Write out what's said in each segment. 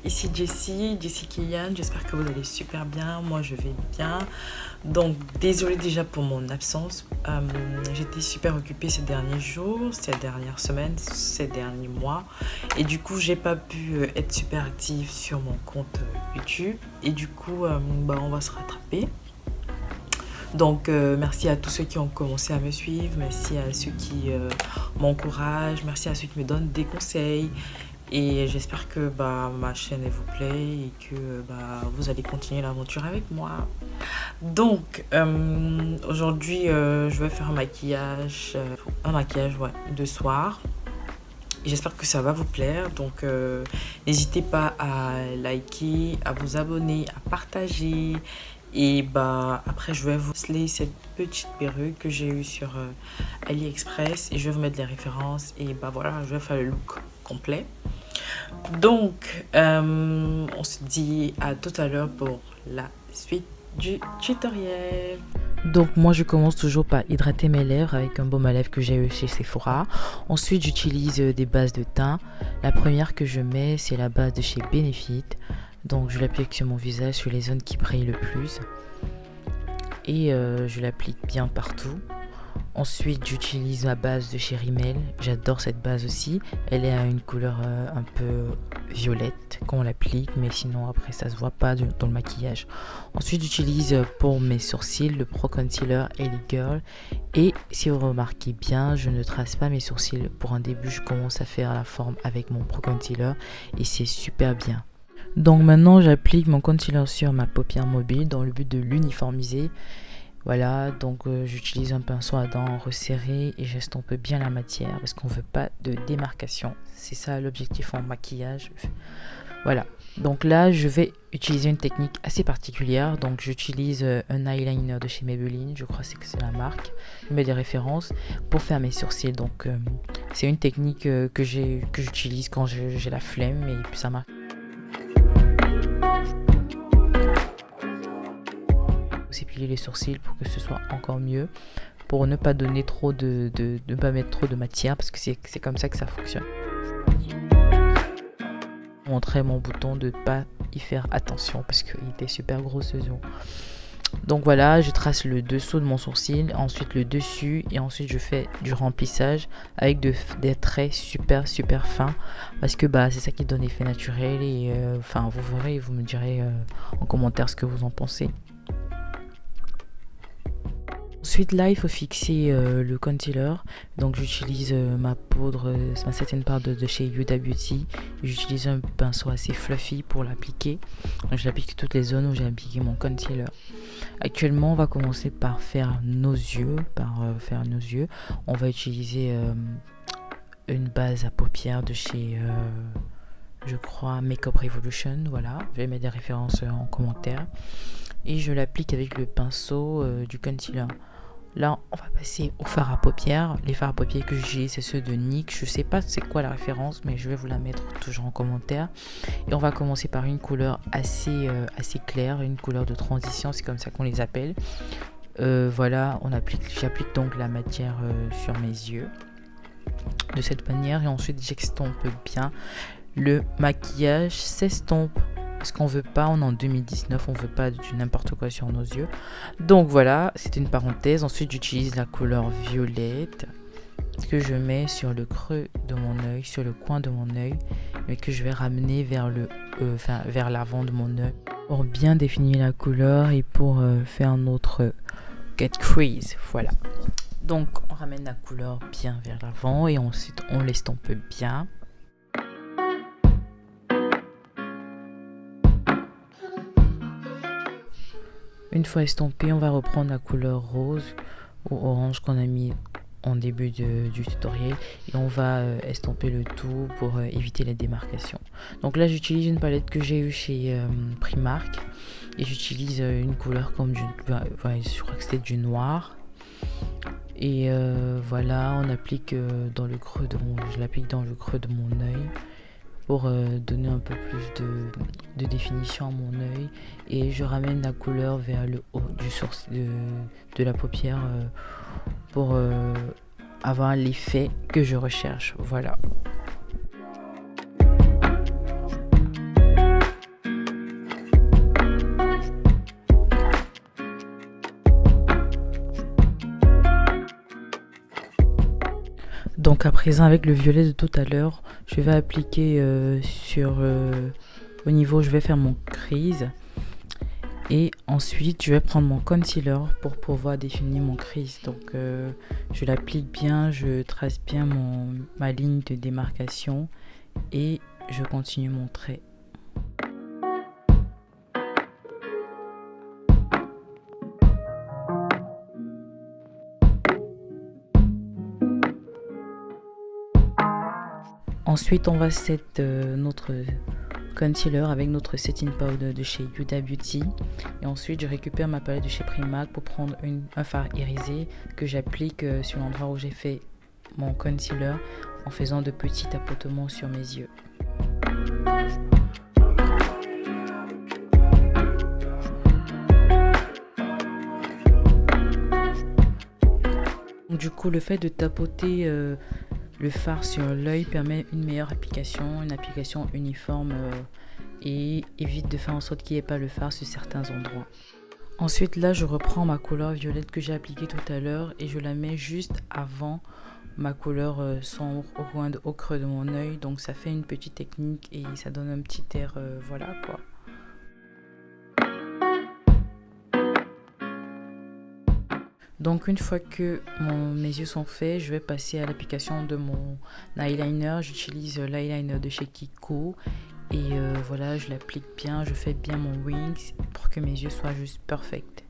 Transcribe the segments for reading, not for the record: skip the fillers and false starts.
ici Jessie Kian, j'espère que vous allez super bien, moi je vais bien. Donc désolée déjà pour mon absence, j'étais super occupée ces derniers jours, ces dernières semaines, ces derniers mois. Et du coup j'ai pas pu être super active sur mon compte YouTube. Et du coup on va se rattraper. Donc merci à tous ceux qui ont commencé à me suivre, merci à ceux qui m'encouragent, merci à ceux qui me donnent des conseils. Et j'espère que ma chaîne elle vous plaît et que vous allez continuer l'aventure avec moi. Donc aujourd'hui je vais faire un maquillage ouais, de soir. Et j'espère que ça va vous plaire. Donc n'hésitez pas à liker, à vous abonner, à partager. Et après je vais vous montrer cette petite perruque que j'ai eue sur AliExpress. Et je vais vous mettre les références. Et voilà, je vais faire le look complet. Donc on se dit à tout à l'heure pour la suite du tutoriel. Donc moi je commence toujours par hydrater mes lèvres avec un baume à lèvres que j'ai eu chez Sephora. Ensuite j'utilise des bases de teint. La première que je mets c'est la base de chez Benefit. Donc je l'applique sur mon visage, sur les zones qui brillent le plus. Et je l'applique bien partout. Ensuite j'utilise ma base de chez Rimmel. J'adore cette base aussi. Elle est à une couleur un peu violette quand on l'applique, mais sinon après ça se voit pas dans le maquillage. Ensuite j'utilise pour mes sourcils le Pro Concealer Elite Girl. Et si vous remarquez bien, je ne trace pas mes sourcils. Pour un début je commence à faire la forme avec mon Pro Concealer et c'est super bien. Donc maintenant j'applique mon concealer sur ma paupière mobile dans le but de l'uniformiser. Voilà, donc j'utilise un pinceau à dents resserré et j'estompe bien la matière parce qu'on veut pas de démarcation. C'est ça l'objectif en maquillage. Voilà, donc là je vais utiliser une technique assez particulière. Donc j'utilise un eyeliner de chez Maybelline, je crois que c'est la marque. Je mets des références pour faire mes sourcils. Donc c'est une technique que j'utilise quand j'ai la flemme et puis ça marche. Épiler les sourcils pour que ce soit encore mieux, pour ne pas donner trop ne pas mettre trop de matière parce que c'est comme ça que ça fonctionne. Je montrais mon bouton de pas y faire attention parce qu'il était super gros ce zoom. Donc voilà, je trace le dessous de mon sourcil, ensuite le dessus et ensuite je fais du remplissage avec des traits super fins parce que c'est ça qui donne l'effet naturel et vous verrez et vous me direz en commentaire ce que vous en pensez. Ensuite là il faut fixer le concealer, donc j'utilise ma poudre, ma setting powder de chez Huda Beauty. J'utilise un pinceau assez fluffy pour l'appliquer, donc je l'applique toutes les zones où j'ai appliqué mon concealer. Actuellement on va commencer par faire nos yeux, on va utiliser une base à paupières de chez je crois Makeup Revolution, voilà, je vais mettre des références en commentaire et je l'applique avec le pinceau du concealer. Là, on va passer au fard à paupières. Les fards à paupières que j'utilise, c'est ceux de NYX. Je sais pas c'est quoi la référence, mais je vais vous la mettre toujours en commentaire. Et on va commencer par une couleur assez claire, une couleur de transition, c'est comme ça qu'on les appelle. Voilà, j'applique donc la matière sur mes yeux de cette manière et ensuite j'estompe bien. Le maquillage s'estompe. Parce qu'on veut pas, on est en 2019, on veut pas du n'importe quoi sur nos yeux. Donc voilà, c'est une parenthèse. Ensuite, j'utilise la couleur violette que je mets sur le creux de mon œil, sur le coin de mon œil, mais que je vais ramener vers l'avant de mon œil pour bien définir la couleur et pour faire notre cut crease. Voilà. Donc on ramène la couleur bien vers l'avant et ensuite on l'estompe bien. Une fois estompé, on va reprendre la couleur rose ou orange qu'on a mis en début du tutoriel et on va estomper le tout pour éviter les démarcations. Donc là j'utilise une palette que j'ai eue chez Primark et j'utilise une couleur comme je crois que c'était du noir. Et voilà, on applique je l'applique dans le creux de mon œil pour donner un peu plus de définition à mon œil et je ramène la couleur vers le haut du sourcil de la paupière pour avoir l'effet que je recherche. Voilà. Donc à présent, avec le violet de tout à l'heure, je vais appliquer au niveau, je vais faire mon crease. Et ensuite, je vais prendre mon concealer pour pouvoir définir mon crease. Donc je l'applique bien, je trace bien ma ligne de démarcation et je continue mon trait. Ensuite, on va set notre concealer avec notre setting powder de chez Huda Beauty. Et ensuite, je récupère ma palette de chez Primark pour prendre un fard irisé que j'applique sur l'endroit où j'ai fait mon concealer en faisant de petits tapotements sur mes yeux. Du coup, le fait de tapoter le fard sur l'œil permet une meilleure application, une application uniforme et évite de faire en sorte qu'il n'y ait pas le fard sur certains endroits. Ensuite, là, je reprends ma couleur violette que j'ai appliquée tout à l'heure et je la mets juste avant ma couleur sombre au creux de mon œil. Donc, ça fait une petite technique et ça donne un petit air, voilà quoi. Donc une fois que mes yeux sont faits, je vais passer à l'application de mon eyeliner. J'utilise l'eyeliner de chez Kiko et voilà, je l'applique bien, je fais bien mon wings pour que mes yeux soient juste perfects.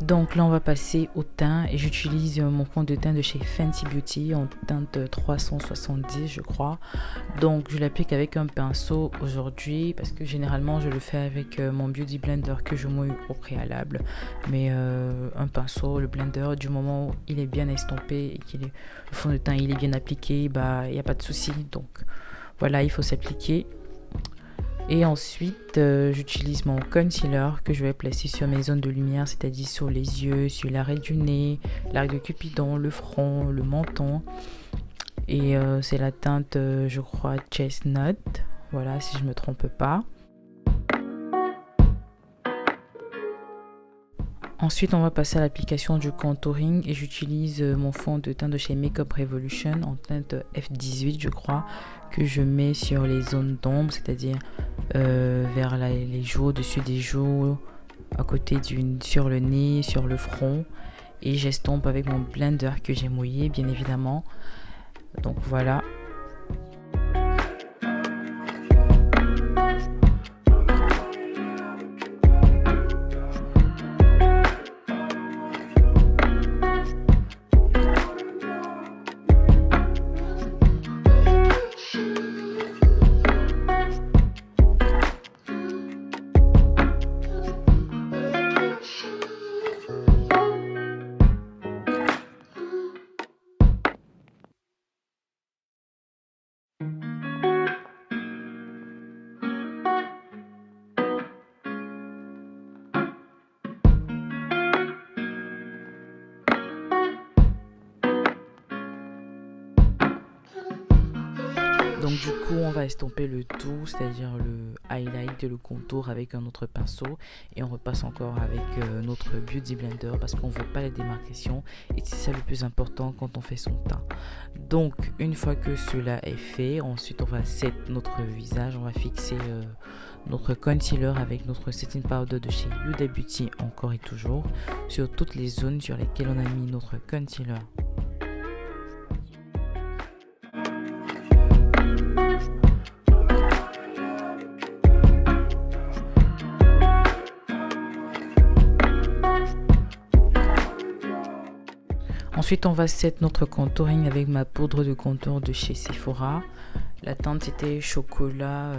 Donc là on va passer au teint et j'utilise mon fond de teint de chez Fancy Beauty en teinte 370 je crois. Donc je l'applique avec un pinceau aujourd'hui parce que généralement je le fais avec mon Beauty Blender que je mouille au préalable. Mais un pinceau, le blender, du moment où il est bien estompé et le fond de teint il est bien appliqué, bah il n'y a pas de souci. Donc voilà, il faut s'appliquer. Et ensuite, j'utilise mon concealer que je vais placer sur mes zones de lumière, c'est-à-dire sur les yeux, sur l'arrêt du nez, l'arc de Cupidon, le front, le menton. Et c'est la teinte, je crois, Chestnut. Voilà, si je ne me trompe pas. Ensuite, on va passer à l'application du contouring et j'utilise mon fond de teint de chez Makeup Revolution en teinte F18, je crois, que je mets sur les zones d'ombre, c'est-à-dire vers les joues, au-dessus des joues, à côté sur le nez, sur le front. Et j'estompe avec mon blender que j'ai mouillé, bien évidemment. Donc voilà. Donc du coup on va estomper le tout, c'est-à-dire le highlight et le contour avec un autre pinceau et on repasse encore avec notre Beauty Blender parce qu'on ne veut pas les démarcations et c'est ça le plus important quand on fait son teint. Donc une fois que cela est fait, ensuite on va set notre visage, on va fixer notre concealer avec notre setting powder de chez Huda Beauty encore et toujours sur toutes les zones sur lesquelles on a mis notre concealer. Ensuite, on va set notre contouring avec ma poudre de contour de chez Sephora. La teinte c'était chocolat,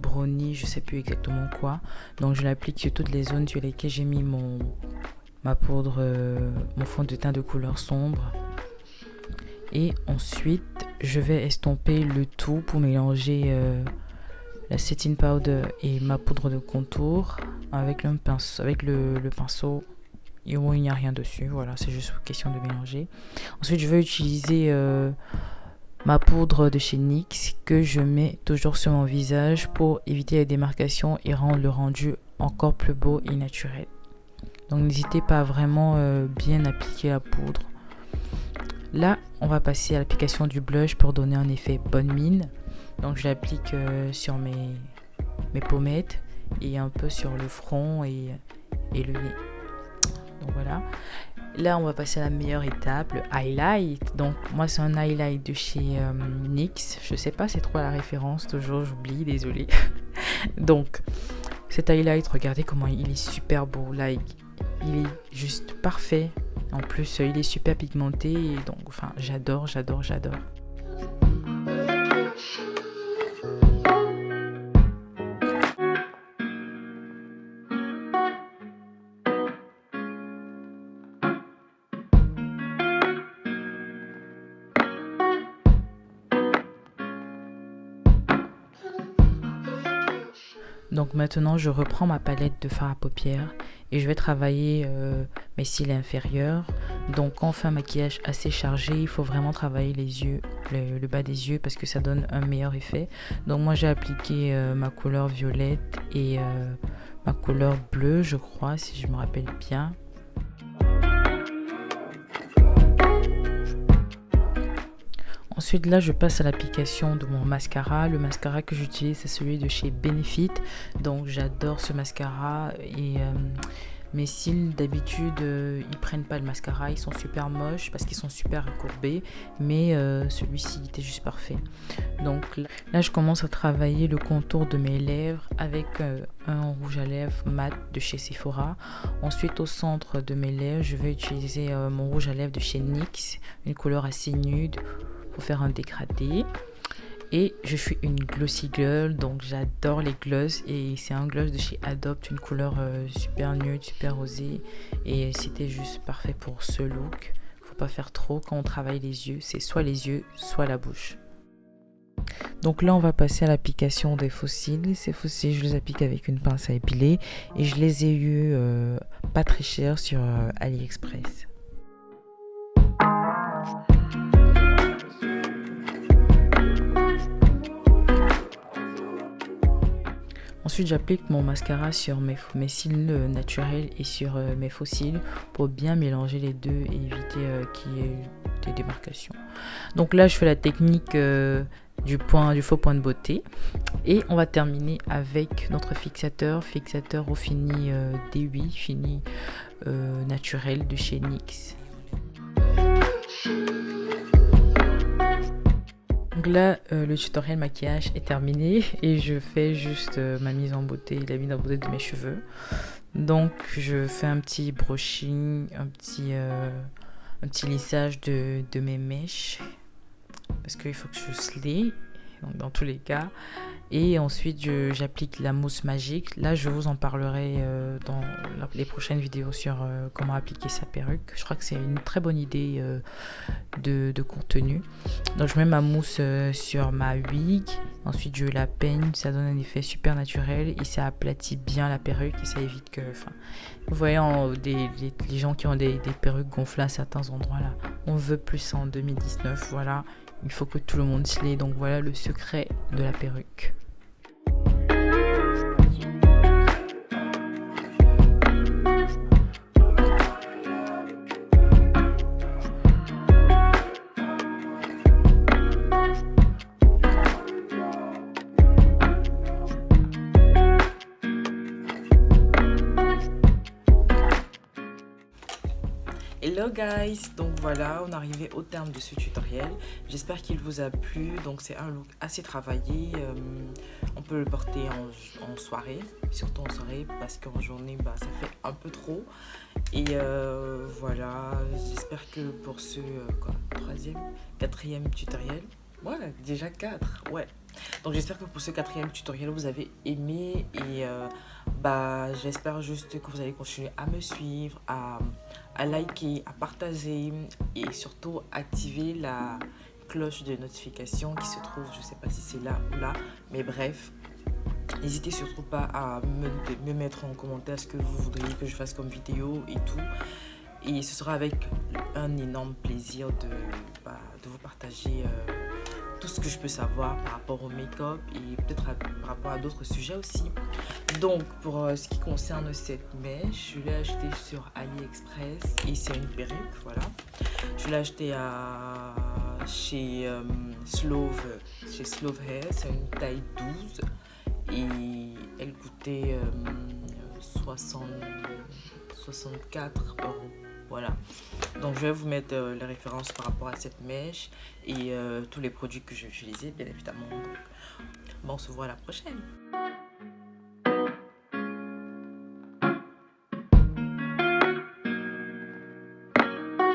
brownie, je sais plus exactement quoi. Donc je l'applique sur toutes les zones sur lesquelles j'ai mis ma poudre, mon fond de teint de couleur sombre. Et ensuite, je vais estomper le tout pour mélanger la setting powder et ma poudre de contour avec le pinceau et où il n'y a rien dessus. Voilà, c'est juste question de mélanger. Ensuite, je vais utiliser ma poudre de chez NYX que je mets toujours sur mon visage pour éviter les démarcations et rendre le rendu encore plus beau et naturel. Donc n'hésitez pas à vraiment bien appliquer la poudre. Là, on va passer à l'application du blush pour donner un effet bonne mine. Donc je l'applique sur mes pommettes et un peu sur le front et le nez. Donc voilà. Là, on va passer à la meilleure étape, le highlight. Donc moi, c'est un highlight de chez NYX. Je sais pas c'est trop la référence, toujours j'oublie, désolée. Donc cet highlight, regardez comment il est super beau. Là, il est juste parfait. En plus, il est super pigmenté. Et donc, enfin, j'adore. Donc maintenant, je reprends ma palette de fard à paupières et je vais travailler mes cils inférieurs. Donc quand on fait un maquillage assez chargé, il faut vraiment travailler les yeux, le bas des yeux parce que ça donne un meilleur effet. Donc moi j'ai appliqué ma couleur violette et ma couleur bleue, je crois, si je me rappelle bien. Ensuite, là, je passe à l'application de mon mascara. Le mascara que j'utilise, c'est celui de chez Benefit. Donc, j'adore ce mascara. Et mes cils, d'habitude, ils prennent pas le mascara. Ils sont super moches parce qu'ils sont super recourbés. Mais celui-ci était juste parfait. Donc, là, je commence à travailler le contour de mes lèvres avec un rouge à lèvres mat de chez Sephora. Ensuite, au centre de mes lèvres, je vais utiliser mon rouge à lèvres de chez NYX. Une couleur assez nude. Pour faire un dégradé et je suis une glossy girl donc j'adore les gloss et c'est un gloss de chez Adopt, une couleur super nude, super rosée et c'était juste parfait pour ce look. Faut pas faire trop quand on travaille les yeux, c'est soit les yeux soit la bouche. Donc là on va passer à l'application des faux cils. Ces faux cils je les applique avec une pince à épiler et je les ai eu pas très cher sur AliExpress. Ensuite, j'applique mon mascara sur mes cils naturels et sur mes faux cils pour bien mélanger les deux et éviter qu'il y ait des démarcations. Donc là, je fais la technique du faux point de beauté. Et on va terminer avec notre fixateur au fini D8, fini naturel de chez NYX. Donc là, le tutoriel maquillage est terminé et je fais juste ma mise en beauté, la mise en beauté de mes cheveux. Donc je fais un petit brushing, un petit lissage de mes mèches parce qu'il faut que je slay, donc dans tous les cas. Et ensuite j'applique la mousse magique. Là je vous en parlerai dans les prochaines vidéos sur comment appliquer sa perruque. Je crois que c'est une très bonne idée de contenu. Donc je mets ma mousse sur ma wig. Ensuite je la peigne, ça donne un effet super naturel et ça aplatit bien la perruque et ça évite que... Vous voyez les gens qui ont des perruques gonflées à certains endroits là. On veut plus en 2019, voilà. Il faut que tout le monde slay. Donc voilà le secret de la perruque. Hello guys, donc voilà, on est arrivé au terme de ce tutoriel. J'espère qu'il vous a plu. Donc c'est un look assez travaillé. On peut le porter en soirée, surtout en soirée parce qu'en journée ça fait un peu trop. Et voilà, j'espère que pour ce quatrième tutoriel, ouais, déjà 4, ouais. Donc j'espère que pour ce quatrième tutoriel vous avez aimé et j'espère juste que vous allez continuer à me suivre, à liker, à partager et surtout activer la cloche de notification qui se trouve, je sais pas si c'est là ou là, mais bref, N'hésitez surtout pas à me mettre en commentaire ce que vous voudriez que je fasse comme vidéo et tout. Et ce sera avec un énorme plaisir de vous partager tout ce que je peux savoir par rapport au make-up et peut-être par rapport à d'autres sujets aussi. Donc pour ce qui concerne cette mèche, je l'ai achetée sur AliExpress et c'est une perruque, voilà. Je l'ai achetée chez Slove Hair, c'est une taille 12 et elle coûtait 64 €. Voilà, donc je vais vous mettre les références par rapport à cette mèche et tous les produits que j'ai utilisés, bien évidemment. Donc, on se voit à la prochaine.